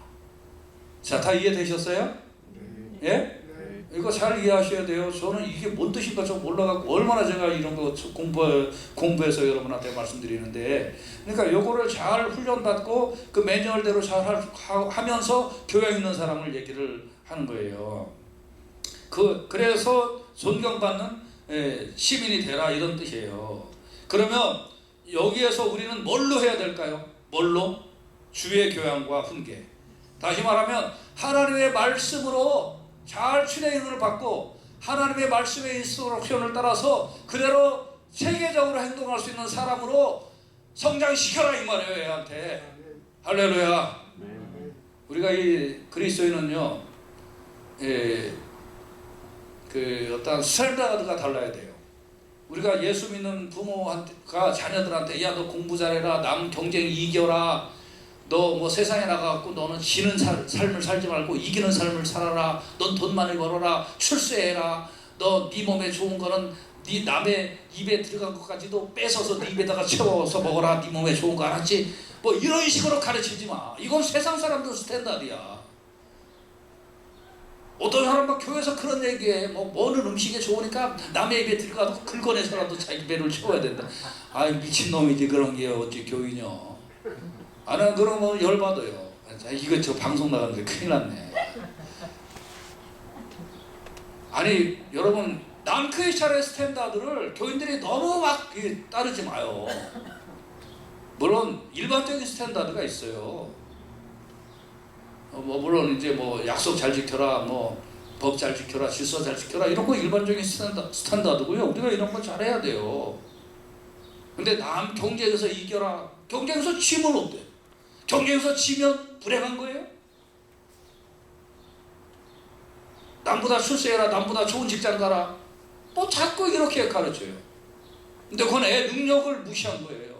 자, 다 이해되셨어요? 예? 네. 이거 잘 이해하셔야 돼요. 저는 이게 뭔 뜻인가 좀 몰라갖고 얼마나 제가 이런 거 공부해서 여러분한테 말씀드리는데, 그러니까 요거를 잘 훈련받고 그 매뉴얼대로 잘 하면서 교양 있는 사람을 얘기를 하는 거예요. 그래서 존경받는 시민이 되라 이런 뜻이에요. 그러면 여기에서 우리는 뭘로 해야 될까요? 뭘로? 주의 교양과 훈계. 다시 말하면 하나님의 말씀으로 잘 트레이닝을 받고 하나님의 말씀의 인스트럭션을 따라서 그대로 체계적으로 행동할 수 있는 사람으로 성장시켜라 이 말이에요. 애한테. 할렐루야. 우리가 이 그리스도인은요 그 어떤 스탠다드가 달라야 돼요. 우리가 예수 믿는 부모가 자녀들한테 야 너 공부 잘해라, 남 경쟁 이겨라, 너 뭐 세상에 나가갖고 너는 지는 삶을 살지 말고 이기는 삶을 살아라, 넌 돈 많이 벌어라, 출세해라, 너 네 몸에 좋은 거는 네 남의 입에 들어간 것까지도 뺏어서 네 입에다가 채워서 먹어라, 네 몸에 좋은 거 알았지? 뭐 이런 식으로 가르치지 마. 이건 세상 사람들 스탠다드야. 어떤 사람 막 교회에서 그런 얘기해. 뭐 먹는 음식이 좋으니까 남의 입에 들어가도 긁어내서라도 자기 배를 채워야 된다. 아이 미친놈이지 그런 게 어찌 교이냐. 나는 그러면 열받아요. 이거 저 방송 나가는데 큰일 났네. 아니 여러분 남크리스찬의 스탠다드를 교인들이 너무 막 따르지 마요. 물론 일반적인 스탠다드가 있어요. 뭐 물론 이제 뭐 약속 잘 지켜라, 뭐 법 잘 지켜라, 질서 잘 지켜라 이런 거 일반적인 스탠다드고요. 우리가 이런 거 잘해야 돼요. 근데 남 경쟁에서 이겨라. 경쟁에서 지면 어때? 경쟁에서 지면 불행한 거예요? 남보다 출세해라, 남보다 좋은 직장 가라. 뭐 자꾸 이렇게 가르쳐요. 근데 그건 애 능력을 무시한 거예요.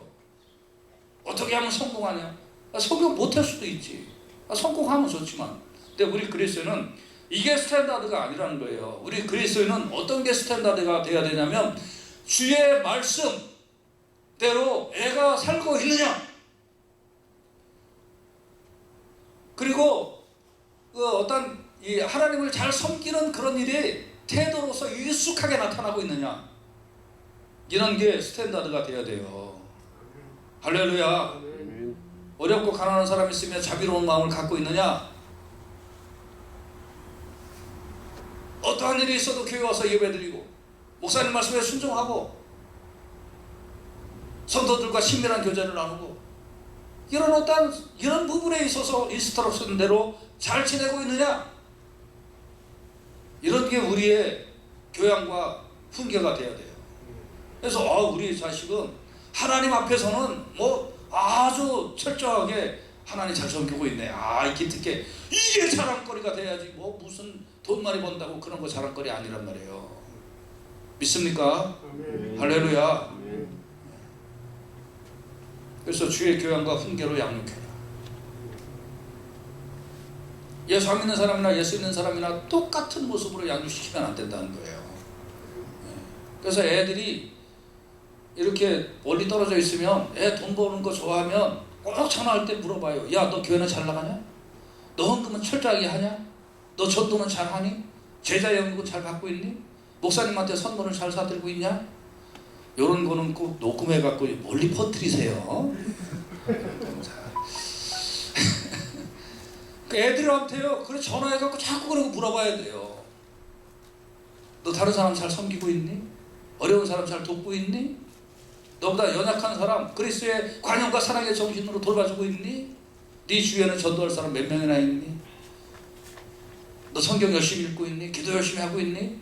어떻게 하면 성공하냐? 성공 못할 수도 있지. 성공하면 좋지만. 근데 우리 그리스도인은 이게 스탠다드가 아니라는 거예요. 우리 그리스도인은 어떤 게 스탠다드가 돼야 되냐면 주의 말씀대로 애가 살고 있느냐, 그리고 어떤 이 하나님을 잘 섬기는 그런 일이 태도로서 유숙하게 나타나고 있느냐, 이런 게 스탠다드가 돼야 돼요. 할렐루야. 어렵고 가난한 사람이 있으면 자비로운 마음을 갖고 있느냐, 어떠한 일이 있어도 교회 와서 예배드리고 목사님 말씀에 순종하고 성도들과 친밀한 교제를 나누고 이런 부분에 있어서 인스트럭션 대로 잘 지내고 있느냐, 이런 게 우리의 교양과 훈계가 돼야 돼요. 그래서 우리 자식은 하나님 앞에서는 아주 철저하게 하나님 잘 섬기고 있네. 기특해. 이게 자랑거리가 돼야지. 무슨 돈 많이 번다고 그런 거 자랑거리 아니란 말이에요. 믿습니까? 할렐루야. 그래서 주의 교양과 훈계로 양육해라. 예수 안 믿는 사람이나 예수 있는 사람이나 똑같은 모습으로 양육시키면 안 된다는 거예요. 그래서 애들이 이렇게 멀리 떨어져 있으면, 애 돈 버는 거 좋아하면 꼭 전화할 때 물어봐요. 야, 너 교회는 잘 나가냐? 너 헌금은 철저하게 하냐? 너 전도는 잘 하니? 제자 연금은 잘 받고 있니? 목사님한테 선물을 잘 사들고 있냐? 이런 거는 꼭 녹음해갖고 멀리 퍼뜨리세요. 그 애들한테요, 그래 전화해갖고 자꾸 그러고 물어봐야 돼요. 너 다른 사람 잘 섬기고 있니? 어려운 사람 잘 돕고 있니? 너보다 연약한 사람 그리스도의 관용과 사랑의 정신으로 돌봐주고 있니? 네 주위에는 전도할 사람 몇 명이나 있니? 너 성경 열심히 읽고 있니? 기도 열심히 하고 있니?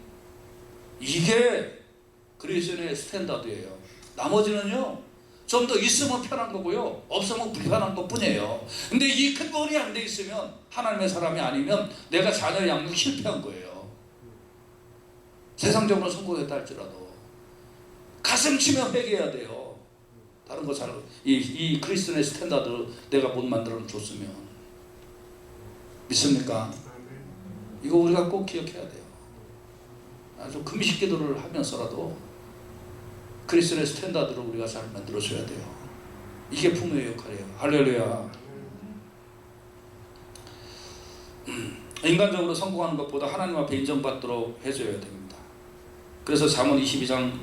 이게 그리스도의 스탠다드예요. 나머지는요, 좀 더 있으면 편한 거고요, 없으면 불편한 것 뿐이에요. 근데 이 근본이 안 돼 있으면 하나님의 사람이 아니면 내가 자녀 양육 실패한 거예요. 세상적으로 성공했다 할지라도 가슴 치며 회개해야 돼요. 다른 거 잘, 이 그리스도의 스탠다드 내가 못 만들어 줬으면. 믿습니까? 이거 우리가 꼭 기억해야 돼요. 아주 금식 기도를 하면서라도 그리스도의 스탠다드로 우리가 잘 만들어줘야 돼요. 이게 부모의 역할이에요. 할렐루야. 인간적으로 성공하는 것보다 하나님 앞에 인정받도록 해줘야 됩니다. 그래서 잠언 22장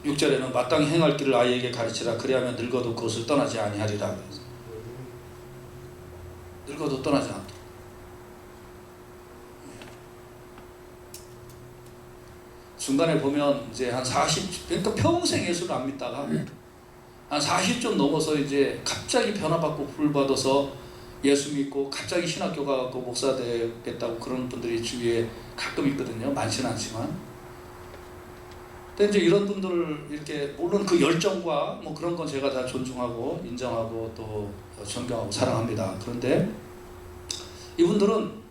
6절에는 마땅히 행할 길을 아이에게 가르치라. 그리하면 늙어도 그것을 떠나지 아니하리라. 늙어도 떠나지 않도록. 중간에 보면 이제 한 40, 그러니까 평생 예수를 안 믿다가 한 40좀 넘어서 이제 갑자기 변화받고 불받아서 예수 믿고 갑자기 신학교 가고 목사 되겠다고 그런 분들이 주위에 가끔 있거든요. 많지는 않지만. 근데 이제 이런 분들을 이렇게, 물론 그 열정과 그런 건 제가 다 존중하고 인정하고 또 존경하고 사랑합니다. 그런데 이분들은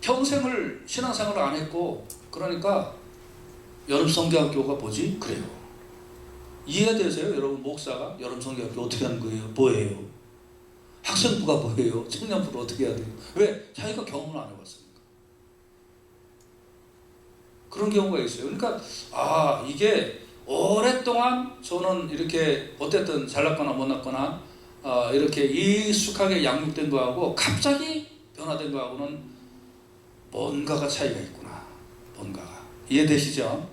평생을 신앙생활을 안 했고, 그러니까 여름성경학교가 뭐지? 그래요. 이해되세요? 여러분, 목사가 여름성경학교 어떻게 하는 거예요? 뭐예요? 학생부가 뭐예요? 청년부를 어떻게 해야 돼요? 왜? 자기가 경험을 안 해봤으니까. 그런 경우가 있어요. 그러니까 이게 오랫동안 저는 이렇게 어쨌든 잘났거나 못났거나 이렇게 익숙하게 양육된 거하고 갑자기 변화된 거하고는 뭔가가 차이가 있구나. 뭔가가. 이해되시죠?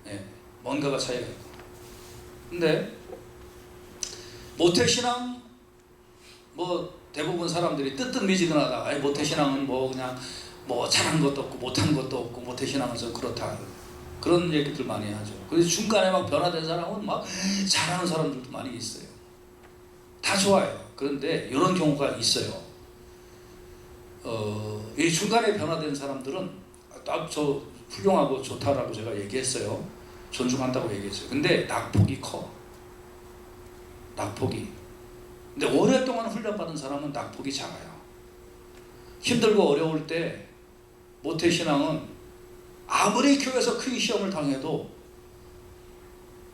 네, 뭔가가 차이가 있구나. 근데 모태신앙 대부분 사람들이 뜨뜻미지근하다. 모태신앙은 그냥 잘한 것도 없고 못한 것도 없고 모태신앙은 좀 그렇다. 그런 얘기들 많이 하죠. 그래서 중간에 막 변화된 사람은 막 잘하는 사람들도 많이 있어요. 다 좋아요. 그런데 이런 경우가 있어요. 이 중간에 변화된 사람들은 딱 훌륭하고 좋다라고 제가 얘기했어요. 존중한다고 얘기했어요. 근데 낙폭이 커. 낙폭이. 근데 오랫동안 훈련받은 사람은 낙폭이 작아요. 힘들고 어려울 때 모태신앙은 아무리 교회에서 큰 시험을 당해도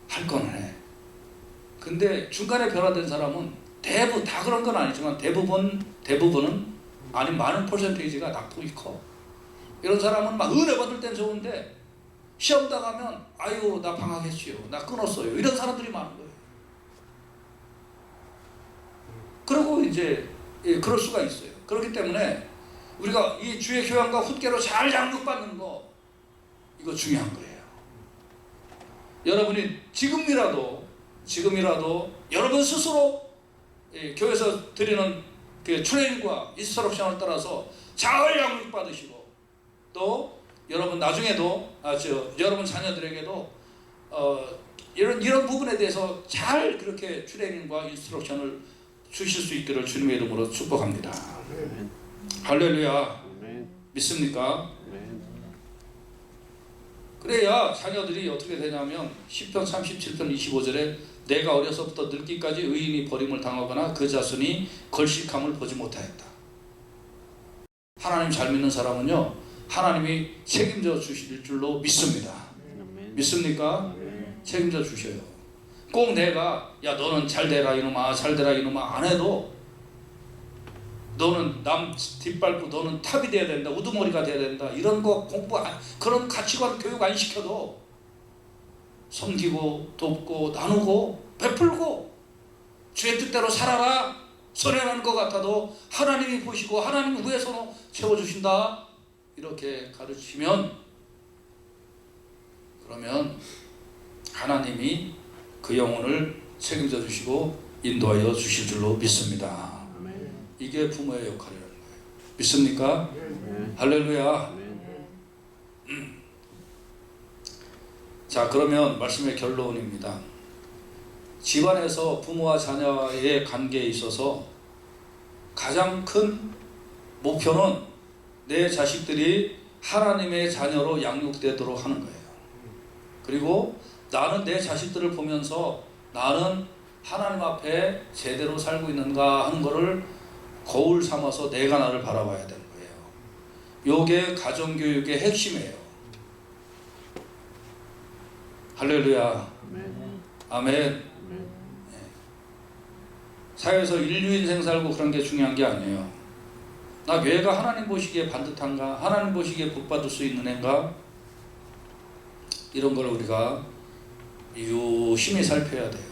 할 건 해. 근데 중간에 변화된 사람은 대부분, 다 그런 건 아니지만 대부분은, 아니 많은 퍼센테이지가 낙폭이 커. 이런 사람은 막 은혜 받을 땐 좋은데 시험 당하면 아유 나 방학했지요, 나 끊었어요, 이런 사람들이 많은 거예요. 그리고 이제 그럴 수가 있어요. 그렇기 때문에 우리가 이 주의 교양과 훈계로 잘 양육받는 거, 이거 중요한 거예요. 여러분이 지금이라도 여러분 스스로 교회에서 드리는 그 트레이닝과 인스트럭션을 따라서 잘 양육받으시고, 또 여러분 나중에도 여러분 자녀들에게도 이런 부분에 대해서 잘 그렇게 트레이닝과 인스트럭션을 주실 수 있기를 주님의 이름으로 축복합니다. 할렐루야. 믿습니까? 그래야 자녀들이 어떻게 되냐면 시편 37편 25절에 내가 어려서부터 늙기까지 의인이 버림을 당하거나 그 자손이 걸식함을 보지 못하였다. 하나님 잘 믿는 사람은요, 하나님이 책임져 주실 줄로 믿습니다. 믿습니까? 책임져 주셔요. 꼭 내가 야 너는 잘되라 이놈아 잘되라 이놈아 안 해도, 너는 남 뒷밟고 너는 탑이 돼야 된다, 우두머리가 돼야 된다, 이런 거 그런 가치관 교육 안 시켜도 섬기고 돕고 나누고 베풀고 주의 뜻대로 살아라, 선행하는 것 같아도 하나님이 보시고 하나님 위에서 채워주신다, 이렇게 가르치면, 그러면 하나님이 그 영혼을 책임져 주시고 인도하여 주실 줄로 믿습니다. 이게 부모의 역할이라는 거예요. 믿습니까? 할렐루야. 자, 그러면 말씀의 결론입니다. 집안에서 부모와 자녀의 관계에 있어서 가장 큰 목표는 내 자식들이 하나님의 자녀로 양육되도록 하는 거예요. 그리고 나는 내 자식들을 보면서 나는 하나님 앞에 제대로 살고 있는가 하는 것을 거울 삼아서 내가 나를 바라봐야 되는 거예요. 요게 가정교육의 핵심이에요. 할렐루야. 아멘. 사회에서 인류인생 살고 그런 게 중요한 게 아니에요. 나 뇌가 하나님 보시기에 반듯한가, 하나님 보시기에 복받을 수 있는 애인가, 이런 걸 우리가 유심히 살펴야 돼요.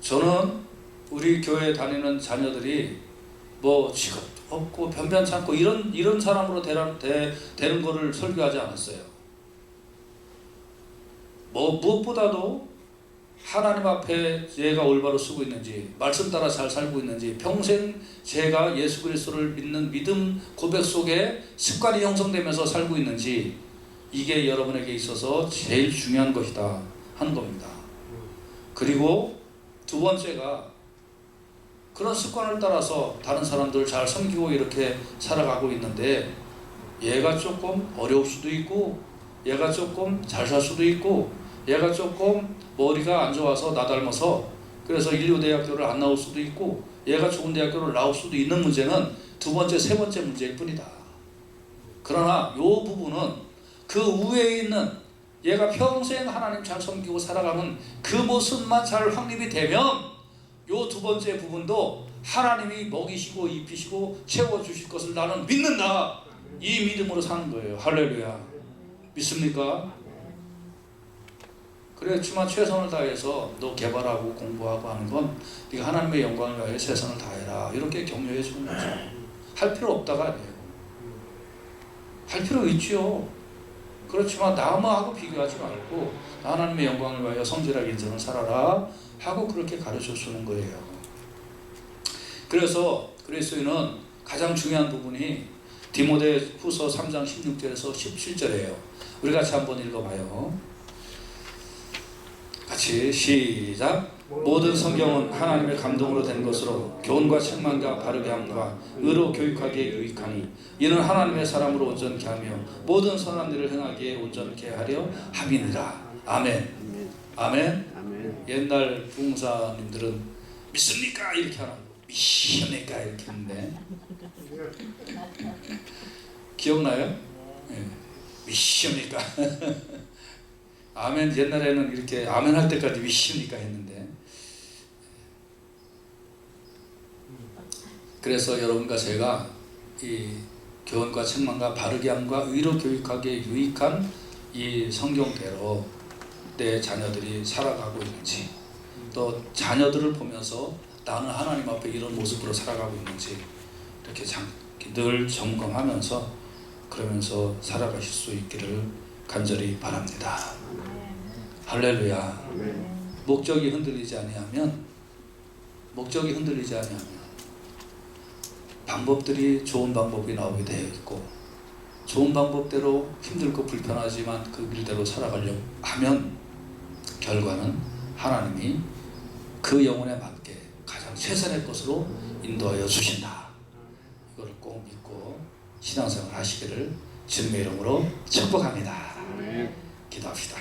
저는 우리 교회 다니는 자녀들이 뭐 직업 없고 변변찮고 이런 사람으로 되는 거를 설교하지 않았어요. 뭐 무엇보다도 하나님 앞에 제가 올바로 쓰고 있는지, 말씀 따라 잘 살고 있는지, 평생 제가 예수 그리스도를 믿는 믿음 고백 속에 습관이 형성되면서 살고 있는지, 이게 여러분에게 있어서 제일 중요한 것이다 하는 겁니다. 그리고 두 번째가 그런 습관을 따라서 다른 사람들을 잘 섬기고 이렇게 살아가고 있는데, 얘가 조금 어려울 수도 있고, 얘가 조금 잘 살 수도 있고, 얘가 조금 머리가 안 좋아서 나 닮아서 그래서 인류대학교를 안 나올 수도 있고, 얘가 좋은 대학교를 나올 수도 있는 문제는 두 번째, 세 번째 문제일 뿐이다. 그러나 이 부분은 그 우회에 있는 얘가 평생 하나님 잘 섬기고 살아가는 그 모습만 잘 확립이 되면 요 두 번째 부분도 하나님이 먹이시고 입히시고 채워주실 것을 나는 믿는다, 이 믿음으로 사는 거예요. 할렐루야. 믿습니까? 그렇지만 최선을 다해서 너 개발하고 공부하고 하는 건 네가 하나님의 영광을 위하여 최선을 다해라, 이렇게 격려해 주는 거죠. 할 필요 없다가 아니에요. 할 필요 있지요. 그렇지만 남하고 비교하지 말고 하나님의 영광을 위하여 성실하게 인생을 살아라 하고 그렇게 가르쳐 주는 거예요. 그래서 그리스도인은 가장 중요한 부분이 디모데후서 3장 16절에서 17절이에요. 우리 같이 한번 읽어봐요. 같이 시작. 모든 성경은 하나님의 감동으로 된 것으로 교훈과 책망과 바르게 함과 의로 교육하기에 유익하니 이는 하나님의 사람으로 온전케 하며 모든 선한 일을 행하기에 온전케 하려 함이니라. 아멘. 아멘. 아멘. 옛날 부흥사님들은 믿습니까? 이렇게 하라고, 믿습니까? 이렇게 했는데 기억나요? 네. 믿습니까? 아멘. 옛날에는 이렇게 아멘 할 때까지 믿습니까? 했는데, 그래서 여러분과 제가 이 교훈과 책망과 바르게 함과 의로 교육하기에 유익한 이 성경대로 내 자녀들이 살아가고 있는지, 또 자녀들을 보면서 나는 하나님 앞에 이런 모습으로 살아가고 있는지 이렇게 늘 점검하면서 그러면서 살아가실 수 있기를 간절히 바랍니다. 할렐루야. 목적이 흔들리지 아니하면 방법들이 좋은 방법이 나오게 되어 있고 좋은 방법대로 힘들고 불편하지만 그 길대로 살아가려고 하면 결과는 하나님이 그 영혼에 맞게 가장 최선의 것으로 인도하여 주신다. 이거를 꼭 믿고 신앙생활 하시기를 주님의 이름으로 축복합니다. 기도합시다.